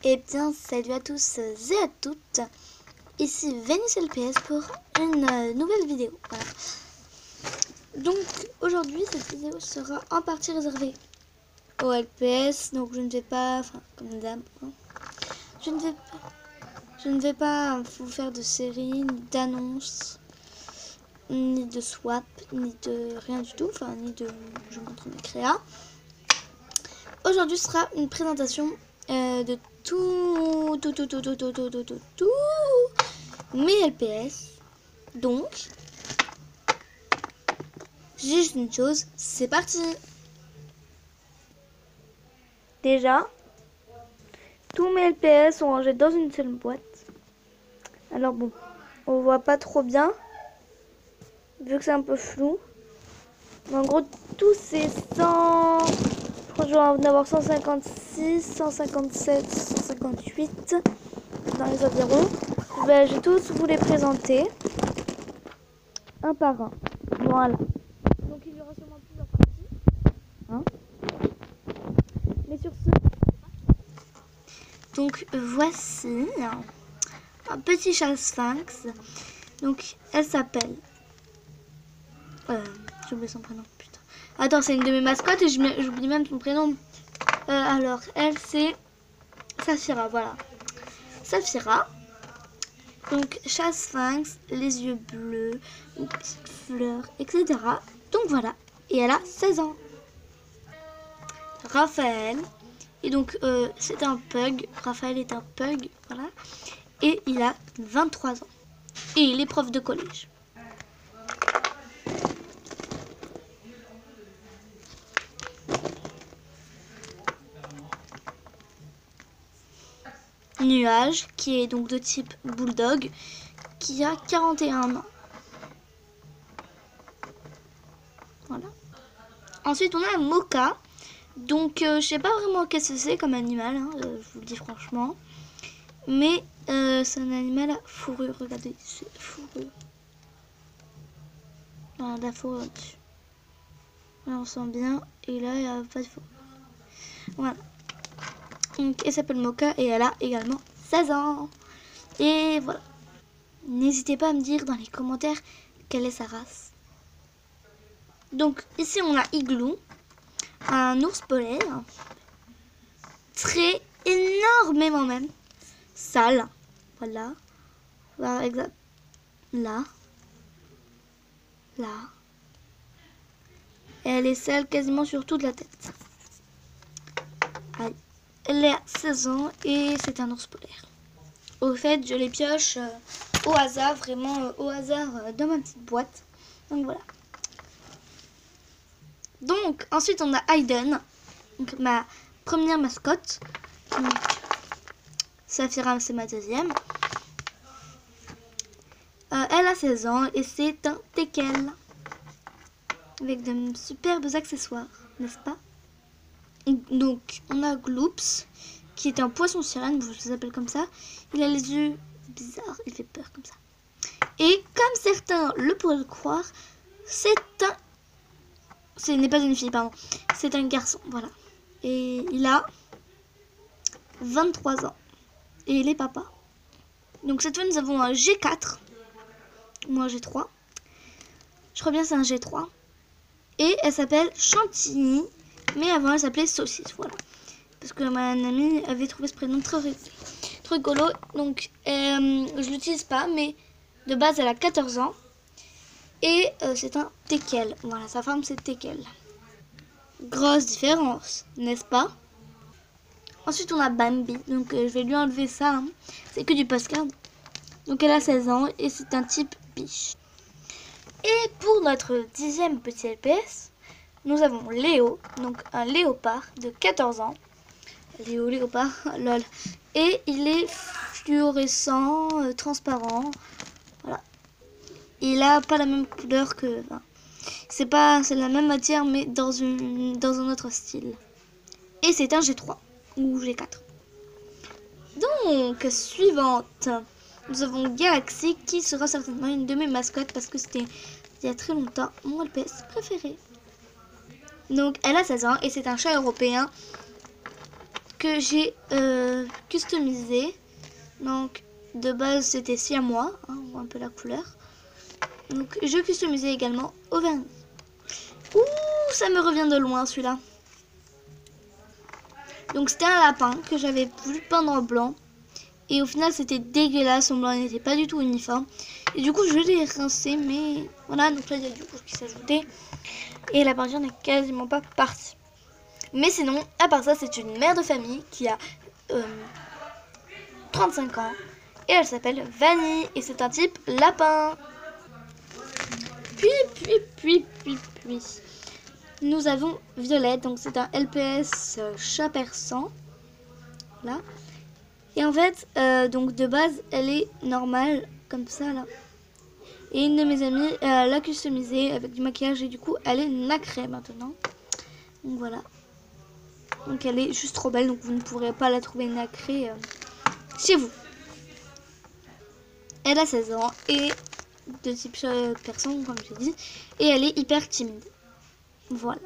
Eh bien, salut à tous et à toutes. Ici Vénus LPS pour une nouvelle vidéo. Voilà. Donc, aujourd'hui, cette vidéo sera en partie réservée au LPS. Donc, je ne vais pas, comme d'hab, je ne vais pas vous faire de série, ni d'annonces, ni de swap, ni de rien du tout. Ni de, je vous montre mes créas. Aujourd'hui, ce sera une présentation de tout mes LPS. Donc, juste une chose, c'est parti. Déjà, tous mes LPS sont rangés dans une seule boîte. Alors bon, on voit pas trop bien, vu que c'est un peu flou. Mais en gros, tous ces 100... Je crois que je vais en avoir 156, 157, 158 dans les environs. Je vais tous vous les présenter un par un. Voilà. Donc il y aura sûrement plusieurs parties. Mais sur ce... Donc voici un petit chat sphinx. Donc elle s'appelle... j'ai oublié son prénom, putain. Attends, c'est une de mes mascottes et j'oublie même son prénom. Alors, elle c'est Saphira, voilà. Saphira. Donc, chat sphinx, les yeux bleus, une petite fleur, etc. Donc voilà. Et elle a 16 ans. Raphaël. Et donc, c'est un pug. Raphaël est un pug, voilà. Et il a 23 ans. Et il est prof de collège. Nuage, qui est donc de type bulldog, qui a 41 ans. Voilà. Ensuite, on a Mocha. Donc, je sais pas vraiment qu'est-ce que c'est comme animal, hein, je vous le dis franchement. Mais c'est un animal à fourrure. Regardez, c'est fourrure. Voilà, de la fourrure dessus. Là, on sent bien. Et là, il n'y a pas de fourrure. Voilà. Donc, elle s'appelle Mocha et elle a également 16 ans. Et voilà. N'hésitez pas à me dire dans les commentaires quelle est sa race. Donc, ici, on a Igloo. Un ours polaire. Très énormément même. Sale. Voilà. Voilà, exact. Là. Là. Et elle est sale quasiment sur toute la tête. Allez. Elle a 16 ans et c'est un ours polaire. Au fait, je les pioche au hasard, vraiment au hasard dans ma petite boîte. Donc voilà. Donc ensuite on a Hayden, donc ma première mascotte. Donc, Saphira, c'est ma deuxième. Elle a 16 ans et c'est un teckel. Avec de superbes accessoires, n'est-ce pas? Donc on a Gloops, qui est un poisson sirène, je les appelle comme ça. Il a les yeux bizarres, il fait peur comme ça. Et comme certains le pourraient le croire, ce n'est pas une fille, pardon. C'est un garçon, voilà. Et il a 23 ans. Et il est papa. Donc cette fois, nous avons un G4. Moi, G3. Je crois bien que c'est un G3. Et elle s'appelle Chantilly. Mais avant, elle s'appelait Saucisse, voilà. Parce que ma amie avait trouvé ce prénom très rigolo. Donc, je l'utilise pas, mais de base, elle a 14 ans. Et c'est un teckel. Voilà, sa forme, c'est teckel. Grosse différence, n'est-ce pas? Ensuite, on a Bambi. Donc, je vais lui enlever ça. Hein. C'est que du postcard. Donc, elle a 16 ans et c'est un type biche. Et pour notre 10e petit LPS, nous avons Léo. Donc, un léopard de 14 ans. Léopard, lol. Et il est fluorescent, transparent. Voilà. Il a pas la même couleur que... Enfin, c'est la même matière, mais dans un autre style. Et c'est un G3 ou G4. Donc, suivante. Nous avons Galaxy, qui sera certainement une de mes mascottes parce que c'était il y a très longtemps mon LPS préféré. Donc, elle a 16 ans et c'est un chat européen que j'ai customisé. Donc de base c'était siamois, hein, on voit un peu la couleur. Donc je customisais également au vernis. Ouh, ça me revient de loin celui-là. Donc c'était un lapin que j'avais voulu peindre en blanc. Et au final c'était dégueulasse, son blanc n'était pas du tout uniforme. Et du coup je l'ai rincé, mais voilà, donc là il y a du rouge qui s'est ajouté. Et la peinture n'est quasiment pas partie. Mais sinon, à part ça, c'est une mère de famille qui a 35 ans. Et elle s'appelle Vanille. Et c'est un type lapin. Puis, nous avons Violette. Donc c'est un LPS chat persan. Là. Et en fait, donc de base, elle est normale. Comme ça, là. Et une de mes amies l'a customisée avec du maquillage. Et du coup, elle est nacrée maintenant. Donc voilà. Donc elle est juste trop belle, donc vous ne pourrez pas la trouver nacrée chez vous. Elle a 16 ans et de type persan, comme j'ai dit. Et elle est hyper timide. Voilà.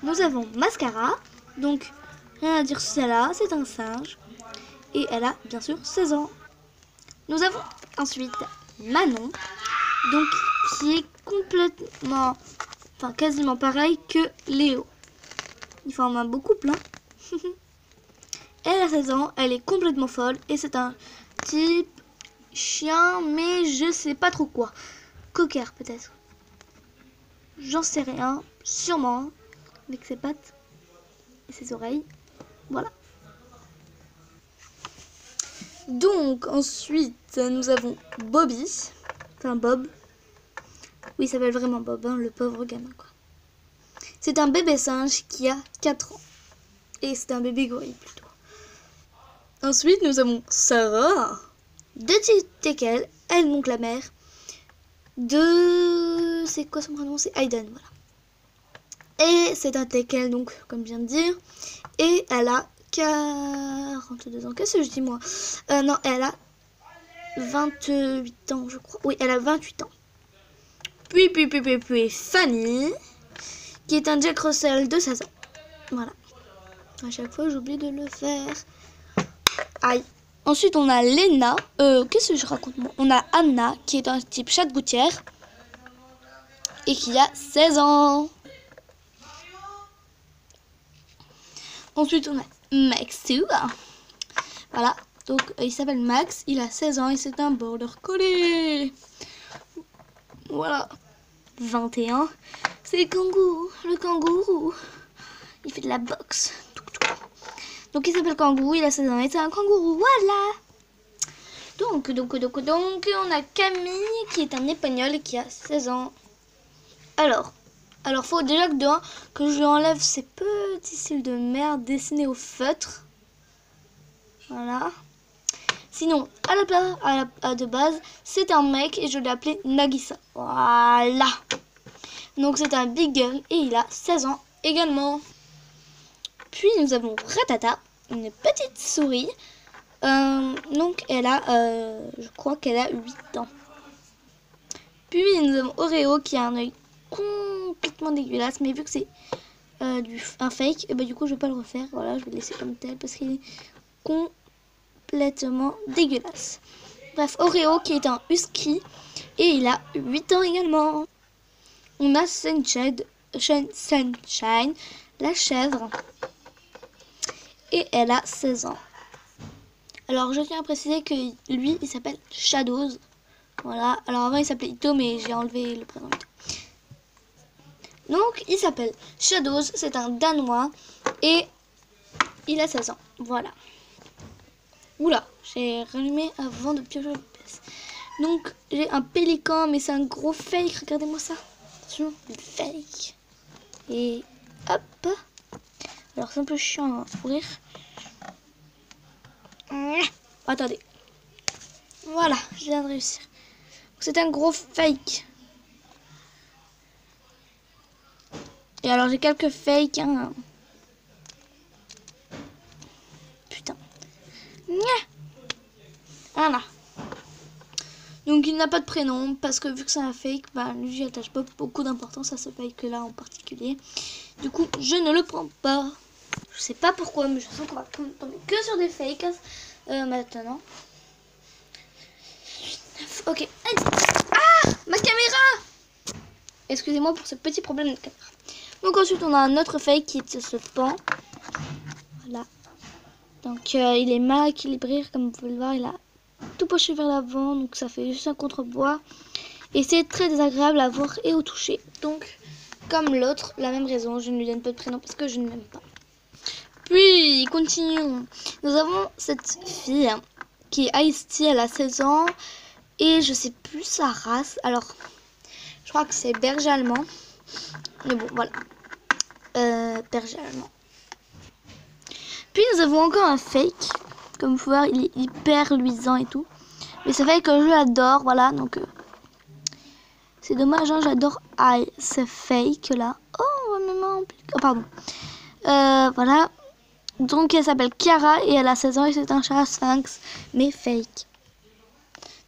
Nous avons Mascara. Donc rien à dire sur celle-là, c'est un singe. Et elle a bien sûr 16 ans. Nous avons ensuite Manon. Donc qui est complètement, enfin quasiment pareil que Léo. Il forme un beau couple, hein. Elle a 16 ans, elle est complètement folle et c'est un type chien, mais je sais pas trop quoi. Cocker peut-être. J'en sais rien, sûrement, avec ses pattes et ses oreilles. Voilà. Donc ensuite nous avons Bobby, enfin Bob. Oui, il s'appelle vraiment Bob, hein, le pauvre gamin quoi. C'est un bébé singe qui a 4 ans. Et c'est un bébé gorille plutôt. Ensuite, nous avons Sarah. De Teckel, elle donc la mère. De... C'est quoi son prénom? C'est Aiden, voilà. Et c'est un Teckel, donc, comme je viens de dire. Et elle a 42 ans. Qu'est-ce que je dis moi? Non, elle a 28 ans, je crois. Oui, elle a 28 ans. Puis Fanny, qui est un Jack Russell de 16 ans. Voilà. À chaque fois, j'oublie de le faire. Aïe. Ensuite, on a Lena. Qu'est-ce que je raconte moi? On a Anna, qui est un type chat de gouttière. Et qui a 16 ans. Ensuite, on a Maxou. Voilà. Donc, il s'appelle Max. Il a 16 ans et c'est un border collie. Voilà. 21. C'est Kangourou. Le kangourou. Il fait de la boxe. Donc il s'appelle Kangourou, il a 16 ans et c'est un kangourou, voilà. Donc, on a Camille qui est un espagnol et qui a 16 ans. Alors faut déjà que je lui enlève ces petits cils de merde dessinés au feutre. Voilà. Sinon, de base, c'est un mec et je l'ai appelé Nagisa. Voilà. Donc c'est un big girl et il a 16 ans également. Puis nous avons Ratata, une petite souris. Donc elle a, je crois qu'elle a 8 ans. Puis nous avons Oreo qui a un œil complètement dégueulasse. Mais vu que c'est un fake, et bah, du coup je vais pas le refaire. Voilà, je vais le laisser comme tel parce qu'il est complètement dégueulasse. Bref, Oreo qui est un husky et il a 8 ans également. On a Sunshine, la chèvre. Et elle a 16 ans. Alors je tiens à préciser que lui il s'appelle Shadows. Voilà. Alors avant il s'appelait Ito mais j'ai enlevé le prénom Ito. Donc il s'appelle Shadows. C'est un Danois. Et il a 16 ans. Voilà. Oula, j'ai rallumé avant de piocher le PS. Donc j'ai un pélican mais c'est un gros fake. Regardez-moi ça. Attention, le fake. Et hop. Alors c'est un peu chiant à ouvrir. Attendez. Voilà, je viens de réussir. C'est un gros fake. Et alors j'ai quelques fakes. Hein. Putain. Voilà. Donc il n'a pas de prénom parce que vu que c'est un fake, bah lui j'attache pas beaucoup d'importance à ce fake là en particulier. Du coup je ne le prends pas. Je sais pas pourquoi, mais je sens qu'on va tomber que sur des fakes maintenant. Ok. Ah, ma caméra! Excusez-moi pour ce petit problème de caméra. Donc ensuite, on a un autre fake qui se pend. Voilà. Donc il est mal équilibré, comme vous pouvez le voir, il a tout penché vers l'avant, donc ça fait juste un contre-bois. Et c'est très désagréable à voir et au toucher. Donc, comme l'autre, la même raison, je ne lui donne pas de prénom parce que je ne l'aime pas. Puis, continuons. Nous avons cette fille qui est Ice-T, elle a 16 ans. Et je sais plus sa race. Alors, je crois que c'est berger allemand. Mais bon, voilà. Berger allemand. Puis, nous avons encore un fake. Comme vous pouvez voir, il est hyper luisant et tout. Mais c'est vrai que je l'adore, voilà. Donc, c'est dommage, hein, j'adore ce fake là. Oh, maman. Oh, pardon. Voilà. Donc, elle s'appelle Chiara et elle a 16 ans et c'est un chat sphinx, mais fake.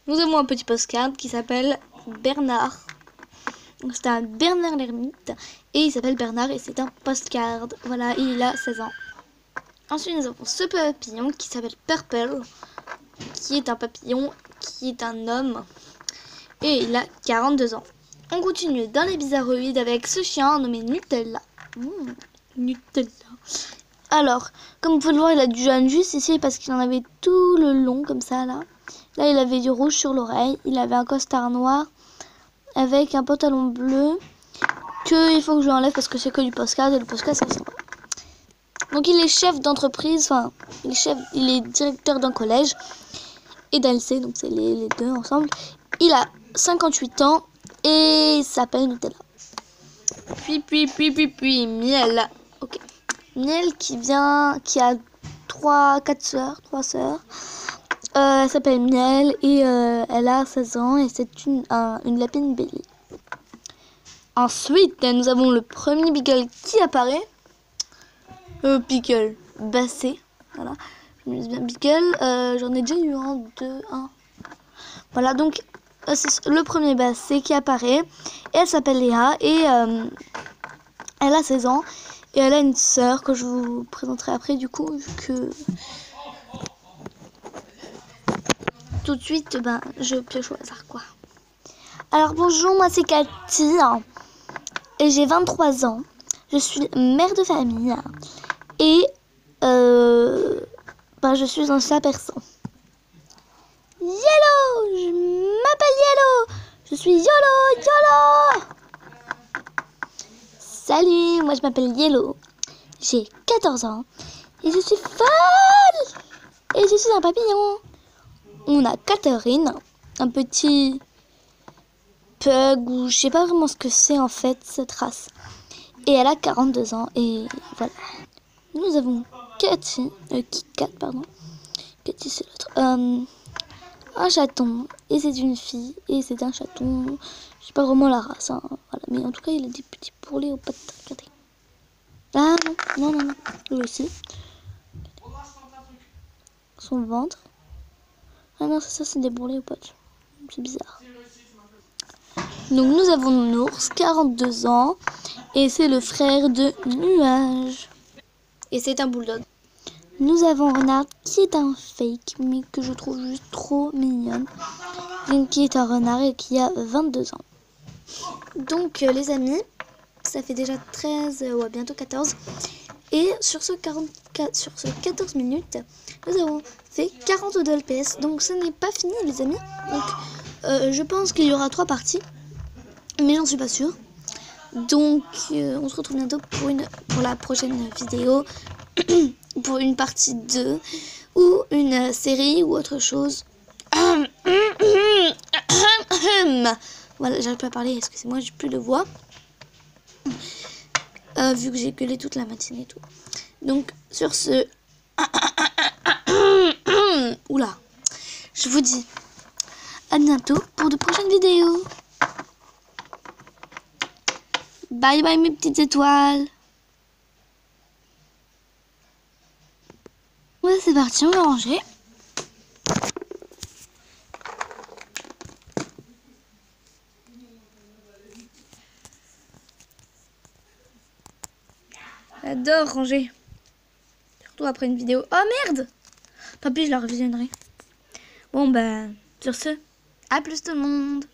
Nous avons un petit postcard qui s'appelle Bernard. C'est un Bernard l'ermite et il s'appelle Bernard et c'est un postcard. Voilà, il a 16 ans. Ensuite, nous avons ce papillon qui s'appelle Purple, qui est un papillon, qui est un homme et il a 42 ans. On continue dans les bizarroïdes avec ce chien nommé Nutella. Nutella. Alors, comme vous pouvez le voir, il a du jaune juste ici parce qu'il en avait tout le long comme ça là. Là, il avait du rouge sur l'oreille. Il avait un costard noir avec un pantalon bleu que il faut que je enlève parce que c'est que du postcard et le postcard c'est sympa. Donc il est chef d'entreprise, enfin il est directeur d'un collège et d'un lycée, donc c'est les deux ensemble. Il a 58 ans et il s'appelle Nutella. Puis Miel. Ok. Miel qui a 3 sœurs. Elle s'appelle Miel et elle a 16 ans et c'est une lapine bélier. Ensuite, nous avons le premier beagle qui apparaît. Beagle bassé. Voilà. Je me dis bien beagle. J'en ai déjà eu un. Voilà, donc c'est le premier bassé qui apparaît. Et elle s'appelle Léa et elle a 16 ans. Et elle a une sœur que je vous présenterai après du coup, vu que tout de suite, je pioche au hasard quoi. Alors bonjour, moi c'est Cathy et j'ai 23 ans. Je suis mère de famille et je suis un chat persan. Yellow, je m'appelle Yellow. Je suis YOLO. Salut, moi je m'appelle Yellow. J'ai 14 ans et je suis folle. Et je suis un papillon. On a Catherine, un petit pug ou je sais pas vraiment ce que c'est en fait cette race. Et elle a 42 ans et voilà. Nous avons Cathy, KitKat pardon. Cathy c'est l'autre. Un chaton et c'est une fille et c'est un chaton. Je sais pas vraiment la race, hein, voilà. Mais en tout cas il a des petits bourrelets aux pattes. Regardez. Ah non. Lui aussi. Son ventre. Ah non c'est ça, c'est des bourrelets aux pattes. C'est bizarre. Donc nous avons Nours, 42 ans, et c'est le frère de Nuage. Et c'est un bulldog. Nous avons Renard qui est un fake, mais que je trouve juste trop mignonne. Donc qui est un renard et qui a 22 ans. Donc les amis, ça fait déjà 13, bientôt 14. Et sur ce 14 minutes, nous avons fait 42 LPS. Donc ce n'est pas fini les amis. Donc je pense qu'il y aura 3 parties. Mais j'en suis pas sûre. Donc on se retrouve bientôt pour la prochaine vidéo. Pour une partie 2 ou une série ou autre chose. Voilà, j'arrive pas à parler, excusez-moi, j'ai plus de voix. Vu que j'ai gueulé toute la matinée et tout. Donc sur ce... Oula. Je vous dis à bientôt pour de prochaines vidéos. Bye bye mes petites étoiles. Ouais, c'est parti, on va ranger. J'adore ranger. Surtout après une vidéo. Oh merde! Tant pis, je la revisionnerai. Bon, bah, sur ce, à plus tout le monde!